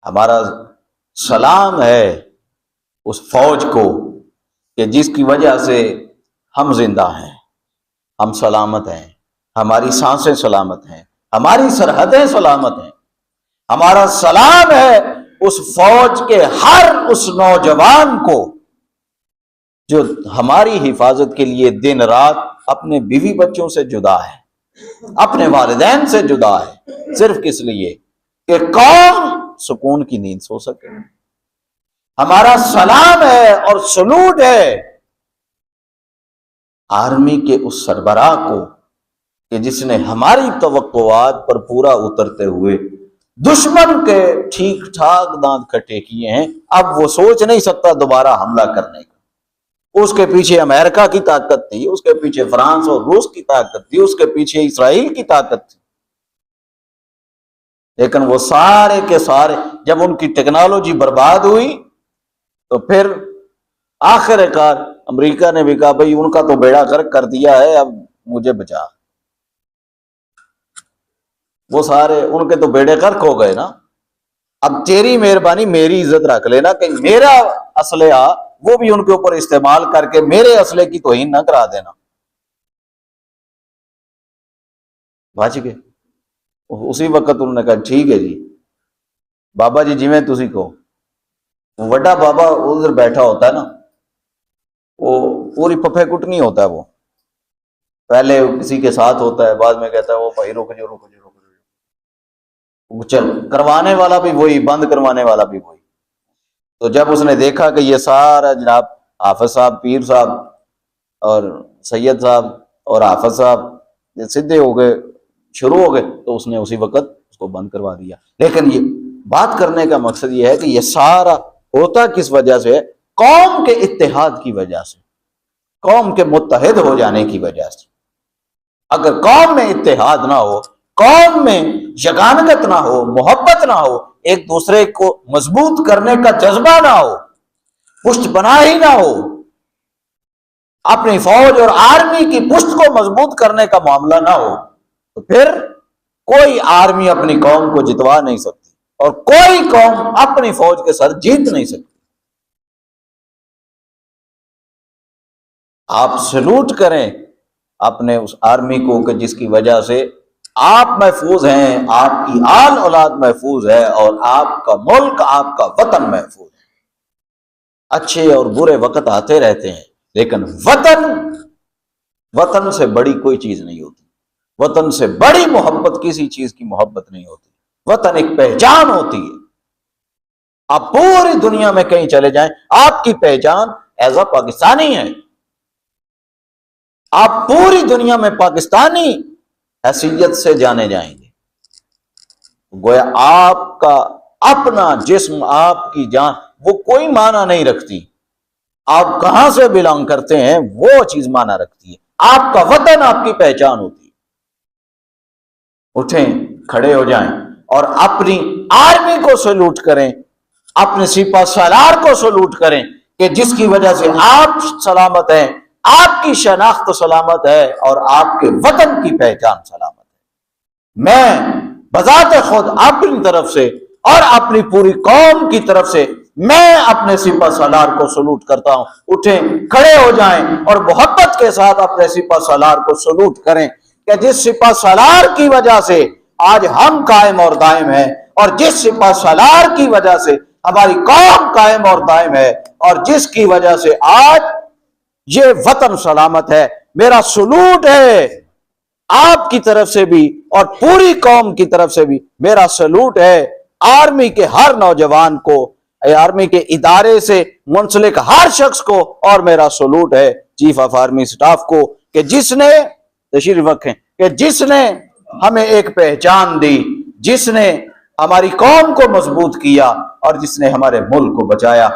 ہمارا سلام ہے اس فوج کو کہ جس کی وجہ سے ہم زندہ ہیں، ہم سلامت ہیں، ہماری سانسیں سلامت ہیں، ہماری سرحدیں سلامت ہیں۔ ہمارا سلام ہے اس فوج کے ہر اس نوجوان کو جو ہماری حفاظت کے لیے دن رات اپنے بیوی بچوں سے جدا ہے، اپنے والدین سے جدا ہے، صرف کس لیے کہ قوم سکون کی نیند سو سکے۔ ہمارا سلام ہے اور سلوٹ ہے آرمی کے اس سربراہ کو کہ جس نے ہماری توقعات پر پورا اترتے ہوئے دشمن کے ٹھیک ٹھاک دانت کھٹے کیے ہیں۔ اب وہ سوچ نہیں سکتا دوبارہ حملہ کرنے کا۔ اس کے پیچھے امریکہ کی طاقت تھی، اس کے پیچھے فرانس اور روس کی طاقت تھی، اس کے پیچھے اسرائیل کی طاقت تھی، لیکن وہ سارے کے سارے جب ان کی ٹیکنالوجی برباد ہوئی تو پھر آخر کار امریکہ نے بھی کہا بھئی ان کا تو بیڑا غرق کر دیا ہے، اب مجھے بچا۔ وہ سارے ان کے تو بیڑے غرق ہو گئے نا، اب تیری مہربانی میری عزت رکھ لینا کہ میرا اسلحہ وہ بھی ان کے اوپر استعمال کر کے میرے اسلحے کی توہین نہ کرا دینا۔ بچ گئے۔ اسی وقت انہوں نے کہا ٹھیک ہے جی بابا جی جی میں تسی کو وڈا بابا ادھر بیٹھا ہوتا ہے نا، وہ پوری پھپھے کٹنی ہوتا ہے، وہ پہلے کسی کے ساتھ ہوتا ہے، بعد میں کہتا ہے وہ بھائی رک جو رک جو رک جو، چل کروانے والا بھی وہی، بند کروانے والا بھی وہی۔ تو جب اس نے دیکھا کہ یہ سارا جناب حافظ صاحب، پیر صاحب اور سید صاحب اور حافظ صاحب سدھے ہو گئے، شروع ہو گئے، تو اس نے اسی وقت اس کو بند کروا دیا۔ لیکن یہ بات کرنے کا مقصد یہ ہے کہ یہ سارا ہوتا کس وجہ سے؟ قوم کے اتحاد کی وجہ سے، قوم کے متحد ہو جانے کی وجہ سے۔ اگر قوم میں اتحاد نہ ہو، قوم میں یگانگت نہ ہو، محبت نہ ہو، ایک دوسرے کو مضبوط کرنے کا جذبہ نہ ہو، پشت پناہی نہ ہو، اپنی فوج اور آرمی کی پشت کو مضبوط کرنے کا معاملہ نہ ہو، تو پھر کوئی آرمی اپنی قوم کو جتوا نہیں سکتی اور کوئی قوم اپنی فوج کے ساتھ جیت نہیں سکتی۔ آپ سلوٹ کریں اپنے اس آرمی کو کہ جس کی وجہ سے آپ محفوظ ہیں، آپ کی آل اولاد محفوظ ہے اور آپ کا ملک، آپ کا وطن محفوظ ہے۔ اچھے اور برے وقت آتے رہتے ہیں، لیکن وطن سے بڑی کوئی چیز نہیں ہوتی، وطن سے بڑی محبت کسی چیز کی محبت نہیں ہوتی۔ وطن ایک پہچان ہوتی ہے۔ آپ پوری دنیا میں کہیں چلے جائیں، آپ کی پہچان ایز اے پاکستانی ہے، آپ پوری دنیا میں پاکستانی حیثیت سے جانے جائیں گے۔ گویا آپ کا اپنا جسم، آپ کی جان وہ کوئی معنی نہیں رکھتی، آپ کہاں سے بلانگ کرتے ہیں وہ چیز معنی رکھتی ہے۔ آپ کا وطن آپ کی پہچان ہوتی ہے۔ اٹھیں، کھڑے ہو جائیں اور اپنی آرمی کو سلوٹ کریں، اپنے سپہ سالار کو سلوٹ کریں کہ جس کی وجہ سے آپ سلامت ہیں، آپ کی شناخت سلامت ہے اور آپ کے وطن کی پہچان سلامت ہے۔ میں بذات خود اپنی طرف سے اور اپنی پوری قوم کی طرف سے میں اپنے سپہ سالار کو سلوٹ کرتا ہوں۔ اٹھیں، کھڑے ہو جائیں اور محبت کے ساتھ اپنے سپہ سالار کو سلوٹ کریں کہ جس سپہ سالار کی وجہ سے آج ہم قائم اور دائم ہیں، اور جس سپہ سالار کی وجہ سے ہماری قوم قائم اور دائم ہے، اور جس کی وجہ سے آج یہ وطن سلامت ہے۔ میرا سلوٹ ہے آپ کی طرف سے بھی اور پوری قوم کی طرف سے بھی، میرا سلوٹ ہے آرمی کے ہر نوجوان کو، آرمی کے ادارے سے منسلک ہر شخص کو، اور میرا سلوٹ ہے چیف آف آرمی سٹاف کو کہ جس نے تشریف رکھیں، کہ جس نے ہمیں ایک پہچان دی، جس نے ہماری قوم کو مضبوط کیا اور جس نے ہمارے ملک کو بچایا۔